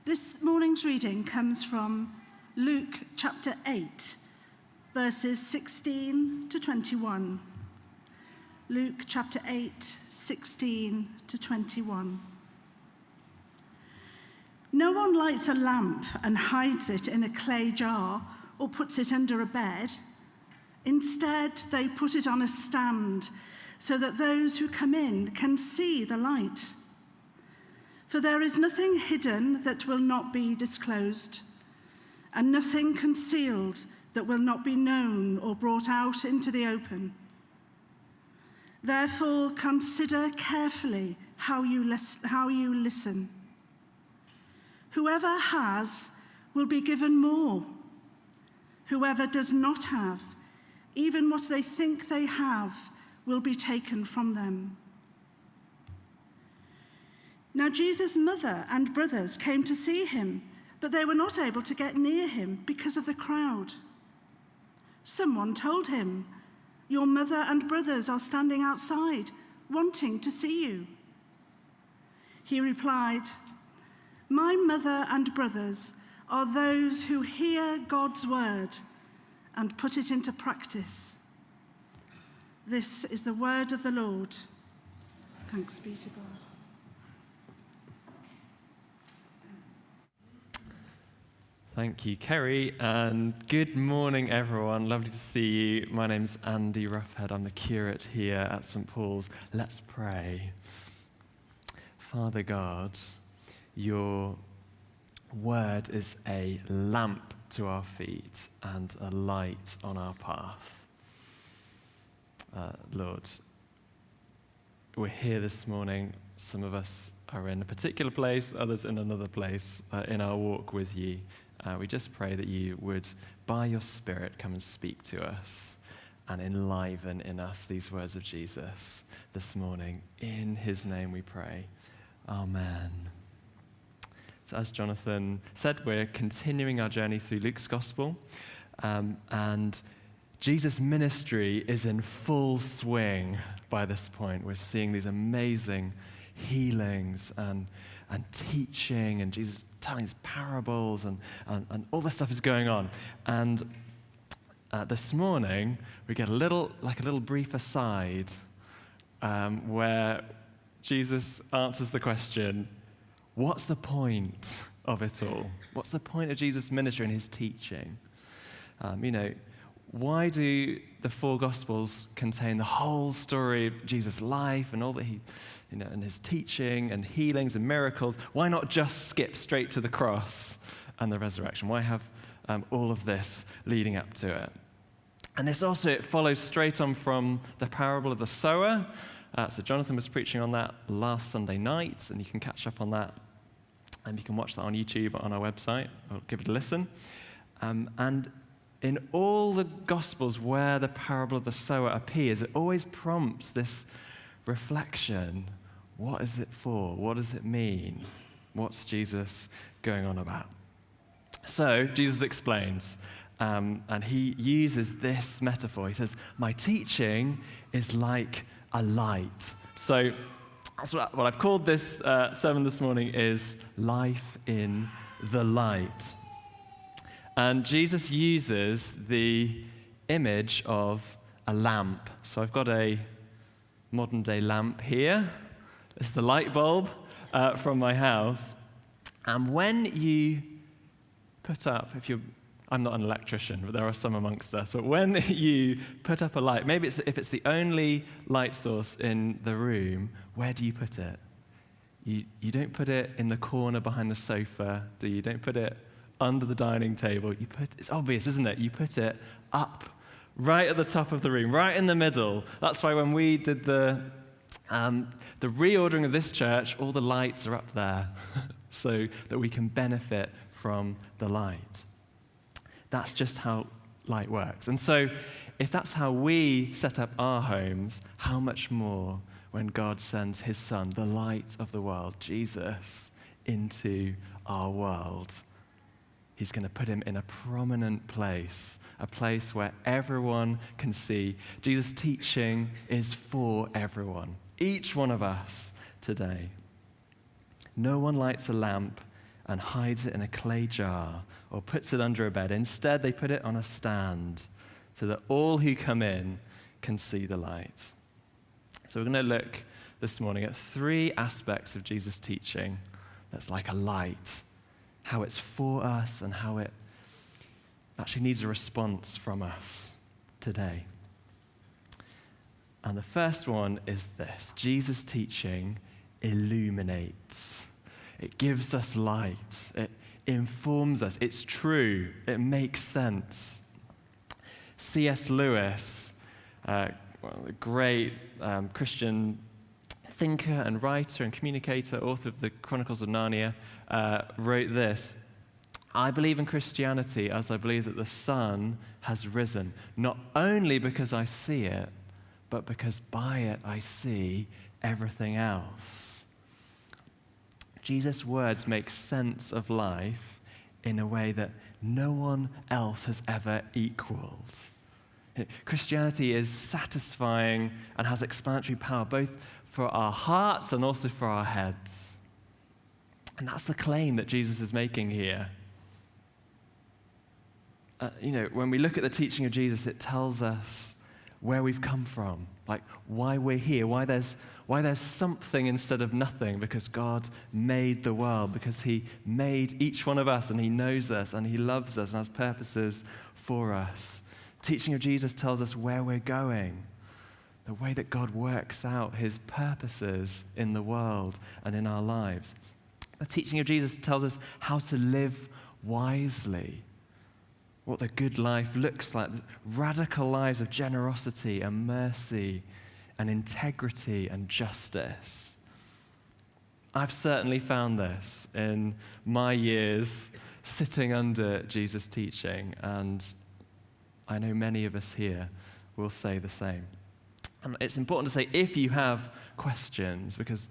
This morning's reading comes from Luke chapter 8, verses 16 to 21. Luke chapter 8, 16 to 21. No one lights a lamp and hides it in a clay jar or puts it under a bed. Instead, they put it on a stand so that those who come in can see the light. For there is nothing hidden that will not be disclosed, and nothing concealed that will not be known or brought out into the open. Therefore, consider carefully how you listen. Whoever has will be given more. Whoever does not have, even what they think they have, will be taken from them. Now Jesus' mother and brothers came to see him, but they were not able to get near him because of the crowd. Someone told him, "Your mother and brothers are standing outside, wanting to see you." He replied, "My mother and brothers are those who hear God's word and put it into practice." This is the word of the Lord. Thanks be to God. Thank you, Kerry, and good morning, everyone. Lovely to see you. My name's Andy Ruffhead. I'm the curate here at St. Paul's. Let's pray. Father God, your word is a lamp to our feet and a light on our path. Lord, we're here this morning. Some of us are in a particular place, others in another place in our walk with you. We just pray that you would, by your Spirit, come and speak to us and enliven in us these words of Jesus this morning. In his name we pray. Amen. So as Jonathan said, we're continuing our journey through Luke's Gospel, and Jesus' ministry is in full swing by this point. We're seeing these amazing healings and teaching, and Jesus telling his parables, and all this stuff is going on. And this morning, we get a little brief aside where Jesus answers the question, what's the point of it all? What's the point of Jesus' ministry and his teaching? Why do the four Gospels contain the whole story of Jesus' life and all that he, and his teaching and healings and miracles? Why not just skip straight to the cross and the resurrection? Why have all of this leading up to it? And it follows straight on from the parable of the sower. So Jonathan was preaching on that last Sunday night, and you can catch up on that. And you can watch that on YouTube or on our website, or give it a listen. And in all the Gospels where the parable of the sower appears, it always prompts this reflection. What is it for? What does it mean? What's Jesus going on about? So Jesus explains, and he uses this metaphor. He says, "My teaching is like a light." So that's what I've called this sermon this morning is Life in the Light. And Jesus uses the image of a lamp. So I've got a modern-day lamp here. This is the light bulb from my house. And when you put up, I'm not an electrician, but there are some amongst us, but when you put up a light, maybe if it's the only light source in the room, where do you put it? You don't put it in the corner behind the sofa, do you? You don't put it under the dining table. It's obvious, isn't it? You put it up, right at the top of the room, right in the middle. That's why when we did the reordering of this church, all the lights are up there so that we can benefit from the light. That's just how light works. And so if that's how we set up our homes, how much more when God sends his Son, the light of the world, Jesus, into our world. He's going to put him in a prominent place, a place where everyone can see. Jesus' teaching is for everyone, each one of us today. No one lights a lamp and hides it in a clay jar or puts it under a bed. Instead, they put it on a stand so that all who come in can see the light. So we're going to look this morning at 3 aspects of Jesus' teaching that's like a light, how it's for us and how it actually needs a response from us today. And the first one is this: Jesus' teaching illuminates. It gives us light. It informs us. It's true. It makes sense. C.S. Lewis, a great Christian thinker and writer and communicator, author of the Chronicles of Narnia, wrote this: I believe in Christianity as I believe that the sun has risen, not only because I see it, but because by it I see everything else. Jesus' words make sense of life in a way that no one else has ever equaled. Christianity is satisfying and has explanatory power both for our hearts and also for our heads. And that's the claim that Jesus is making here. When we look at the teaching of Jesus, it tells us where we've come from, like why we're here, why there's something instead of nothing, because God made the world, because he made each one of us, and he knows us, and he loves us, and has purposes for us. Teaching of Jesus tells us where we're going, the way that God works out his purposes in the world and in our lives. The teaching of Jesus tells us how to live wisely, what the good life looks like, radical lives of generosity and mercy and integrity and justice. I've certainly found this in my years sitting under Jesus' teaching, and I know many of us here will say the same. And it's important to say, if you have questions, because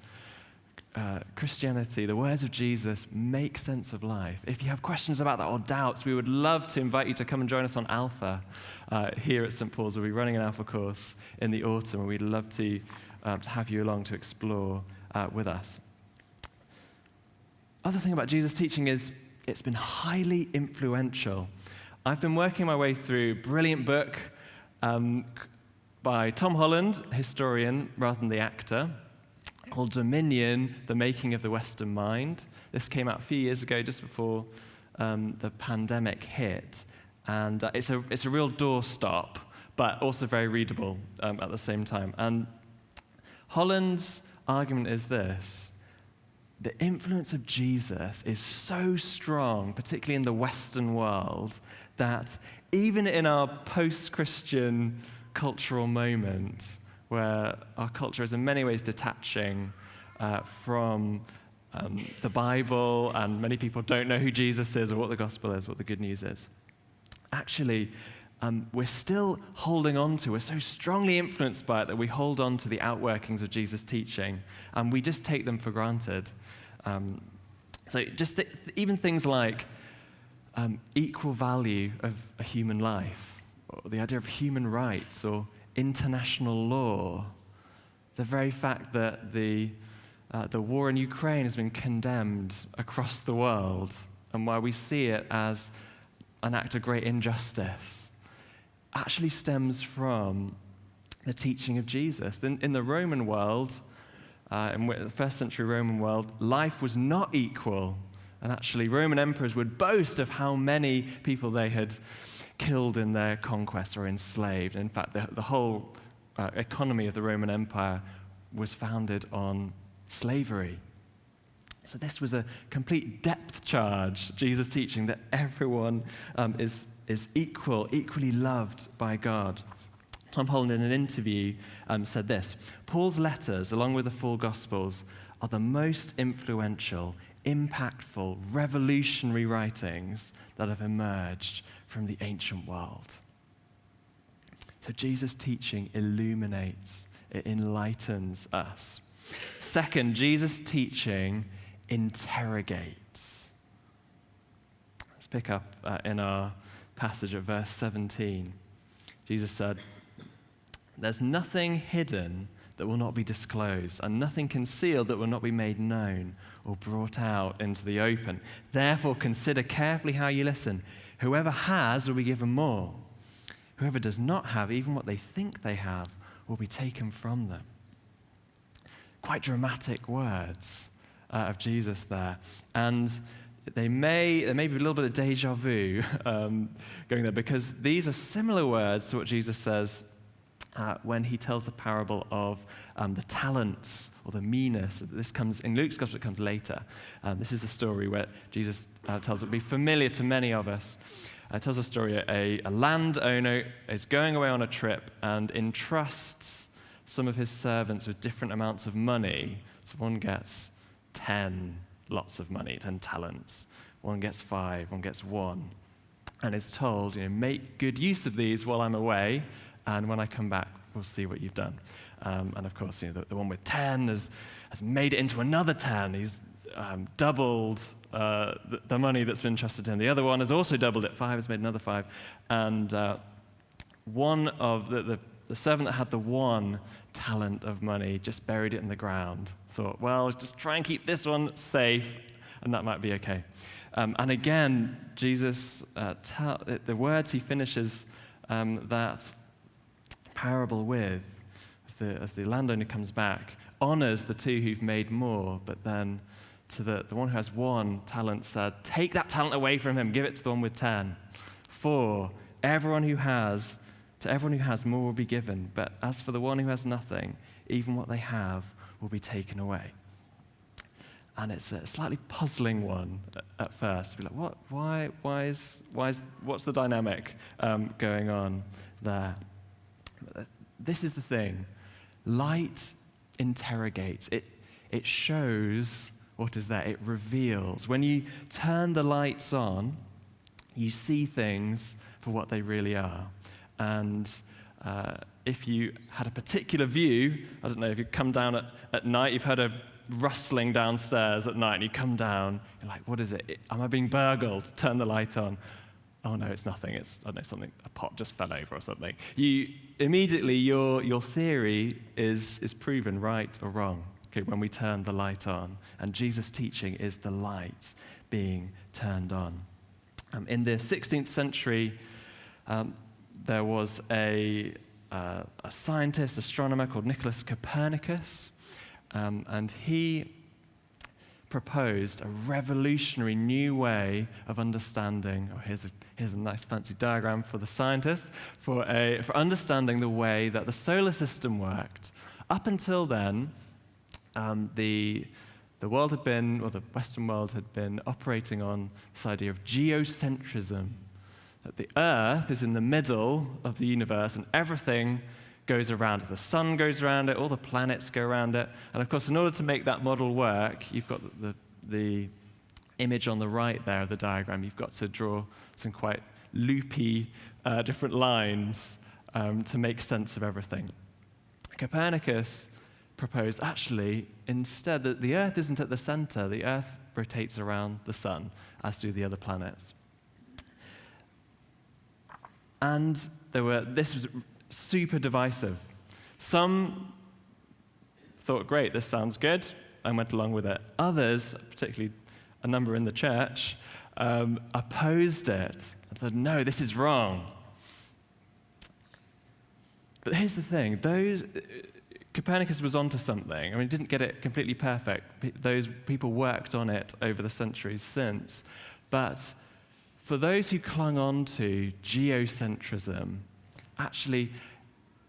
Christianity, the words of Jesus, make sense of life. If you have questions about that or doubts, we would love to invite you to come and join us on Alpha here at St. Paul's. We'll be running an Alpha course in the autumn, and we'd love to have you along to explore with us. Other thing about Jesus' teaching is it's been highly influential. I've been working my way through a brilliant book by Tom Holland, historian rather than the actor, called Dominion, The Making of the Western Mind. This came out a few years ago, just before the pandemic hit. And it's a real doorstop, but also very readable at the same time. And Holland's argument is this: the influence of Jesus is so strong, particularly in the Western world, that even in our post-Christian cultural moment, where our culture is in many ways detaching from the Bible, and many people don't know who Jesus is or what the gospel is, what the good news is. Actually, we're still holding on to, we're so strongly influenced by it that we hold on to the outworkings of Jesus' teaching, and we just take them for granted. So just even things like equal value of a human life, or the idea of human rights, or international law, the very fact that the war in Ukraine has been condemned across the world, and why we see it as an act of great injustice, actually stems from the teaching of Jesus. In the Roman world, in the first century Roman world, life was not equal, and actually Roman emperors would boast of how many people they had killed in their conquests or enslaved. In fact, the whole economy of the Roman Empire was founded on slavery. So this was a complete depth charge, Jesus teaching that everyone is equal, equally loved by God. Tom Holland, in an interview, said this: Paul's letters, along with the four Gospels, are the most influential, impactful, revolutionary writings that have emerged from the ancient world. So Jesus' teaching illuminates, it enlightens us. Second, Jesus' teaching interrogates. Let's pick up in our passage at verse 17. Jesus said, "There's nothing hidden that will not be disclosed, and nothing concealed that will not be made known or brought out into the open. Therefore, consider carefully how you listen. Whoever has will be given more. Whoever does not have, even what they think they have, will be taken from them. Quite dramatic words of Jesus there. And there may be a little bit of deja vu going there, because these are similar words to what Jesus says when he tells the parable of the talents or the minas. This comes in Luke's gospel, it comes later. This is the story where Jesus tells it will be familiar to many of us. It tells a story, a landowner is going away on a trip and entrusts some of his servants with different amounts of money. So one gets 10 lots of money, 10 talents. One gets 5, one gets 1. And is told, make good use of these while I'm away, and when I come back, we'll see what you've done. And of course, the one with 10 has made it into another 10. He's doubled the money that's been entrusted to him. The other one has also doubled it. 5 has made another 5. And one of the servant that had the 1 talent of money just buried it in the ground. Thought, well, just try and keep this one safe, and that might be okay. And again, Jesus, the words he finishes that parable with, as the landowner comes back, honors the 2 who've made more, but then to the one who has 1 talent said, take that talent away from him, give it to the one with 10. For to everyone who has, more will be given, but as for the one who has nothing, even what they have will be taken away. And it's a slightly puzzling one at first. Be like, what? What's the dynamic going on there? This is the thing. Light interrogates. It shows what is there. It reveals. When you turn the lights on, you see things for what they really are. And if you had a particular view, I don't know, if you come down at night, you've heard a rustling downstairs at night, and you come down, you're like, what is it? Am I being burgled? Turn the light on. Oh no, it's nothing. It's, I don't know, something, a pot just fell over or something. You immediately, your theory is proven right or wrong, okay, when we turn the light on. And Jesus' teaching is the light being turned on. In the 16th century, there was a scientist, astronomer called Nicholas Copernicus, and he proposed a revolutionary new way of understanding. Oh, here's a nice fancy diagram for the scientist for understanding the way that the solar system worked. Up until then, the world had been, or the Western world had been operating on this idea of geocentrism, that the Earth is in the middle of the universe and everything goes around it. The sun goes around it, all the planets go around it. And of course, in order to make that model work, you've got the image on the right there of the diagram. You've got to draw some quite loopy different lines to make sense of everything. Copernicus proposed, actually, instead, that the Earth isn't at the center. The Earth rotates around the sun, as do the other planets. And this was super divisive. Some thought, great, this sounds good, and went along with it. Others, particularly a number in the church, opposed it and said, no, this is wrong. But here's the thing. Copernicus was onto something. I mean, he didn't get it completely perfect. Those people worked on it over the centuries since. But for those who clung on to geocentrism, actually,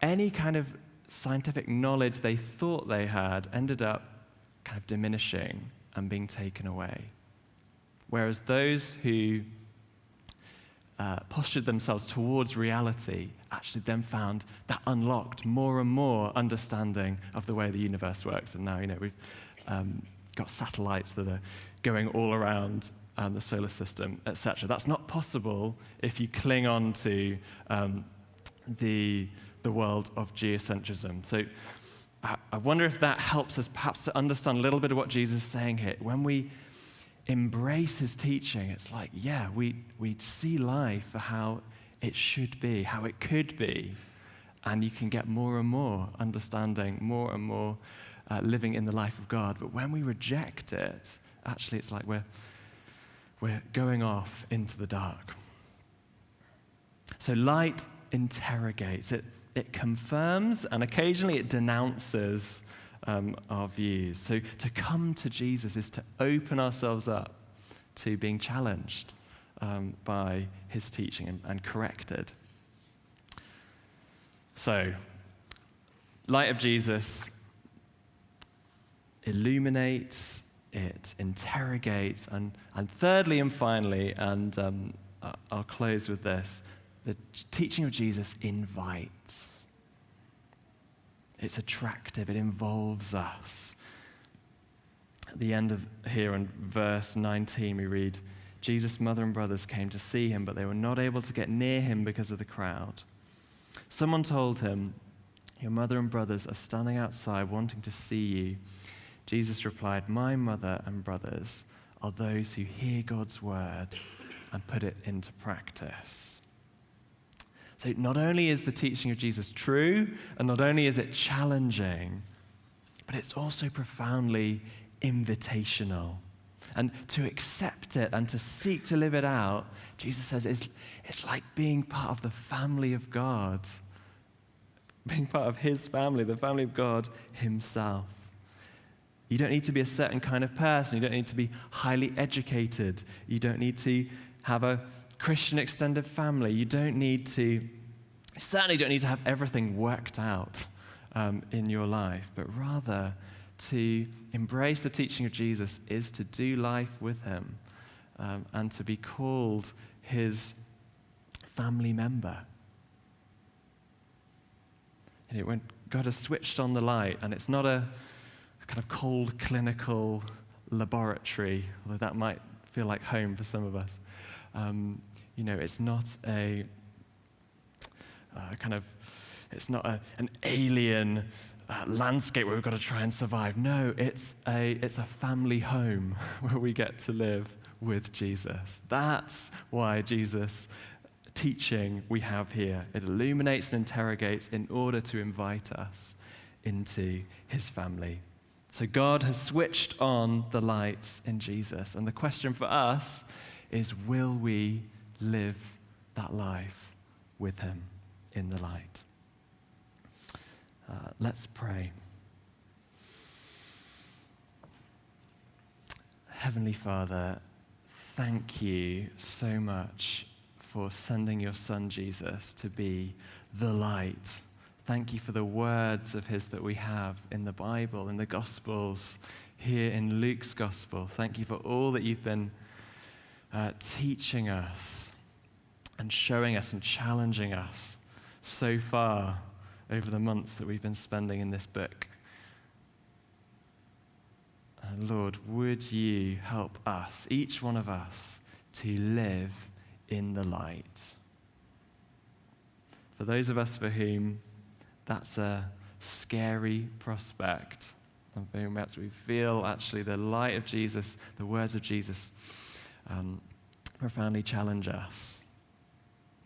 any kind of scientific knowledge they thought they had ended up kind of diminishing and being taken away. Whereas those who postured themselves towards reality actually then found that unlocked more and more understanding of the way the universe works. And now, we've got satellites that are going all around the solar system, etc. That's not possible if you cling on to the world of geocentrism. So I wonder if that helps us perhaps to understand a little bit of what Jesus is saying here. When we embrace his teaching, it's like, we see life for how it should be, how it could be. and you can get more and more understanding, more and more living in the life of God. But when we reject it, actually it's like we're going off into the dark. So light interrogates, it confirms, and occasionally it denounces our views. So to come to Jesus is to open ourselves up to being challenged by his teaching and corrected. So, light of Jesus illuminates, it interrogates, and thirdly and finally, and I'll close with this, the teaching of Jesus invites. It's attractive, it involves us. At the end of here in verse 19, we read, Jesus' mother and brothers came to see him, but they were not able to get near him because of the crowd. Someone told him, your mother and brothers are standing outside wanting to see you. Jesus replied, my mother and brothers are those who hear God's word and put it into practice. So not only is the teaching of Jesus true, and not only is it challenging, but it's also profoundly invitational. And to accept it and to seek to live it out, Jesus says it's like being part of the family of God, being part of his family, the family of God himself. You don't need to be a certain kind of person. You don't need to be highly educated. You don't need to have a Christian extended family. You certainly don't need to have everything worked out in your life, but rather to embrace the teaching of Jesus is to do life with him and to be called his family member. You know, when God has switched on the light, and it's not a kind of cold clinical laboratory, although that might feel like home for some of us. It's not it's not an alien landscape where we've got to try and survive. No, it's a family home where we get to live with Jesus. That's why Jesus' teaching we have here. It illuminates and interrogates in order to invite us into his family. So God has switched on the lights in Jesus. And the question for us is, will we live that life with him in the light? Let's pray. Heavenly Father, thank you so much for sending your son Jesus to be the light. Thank you for the words of his that we have in the Bible, in the Gospels, here in Luke's Gospel. Thank you for all that you've been teaching us and showing us and challenging us so far over the months that we've been spending in this book. Lord, would you help us, each one of us, to live in the light? For those of us for whom that's a scary prospect, and for whom perhaps we feel actually the light of Jesus, the words of Jesus, profoundly challenge us,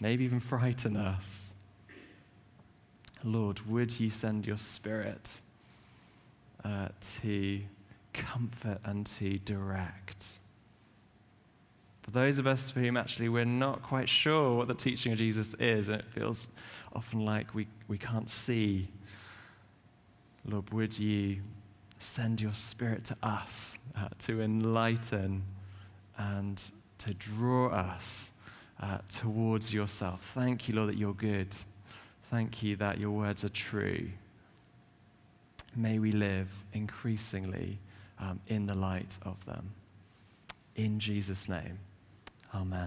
maybe even frighten us. Lord, would you send your Spirit to comfort and to direct? For those of us for whom actually we're not quite sure what the teaching of Jesus is, and it feels often like we can't see, Lord, would you send your Spirit to us to enlighten and to draw us towards yourself. Thank you, Lord, that you're good. Thank you that your words are true. May we live increasingly in the light of them. In Jesus' name, amen.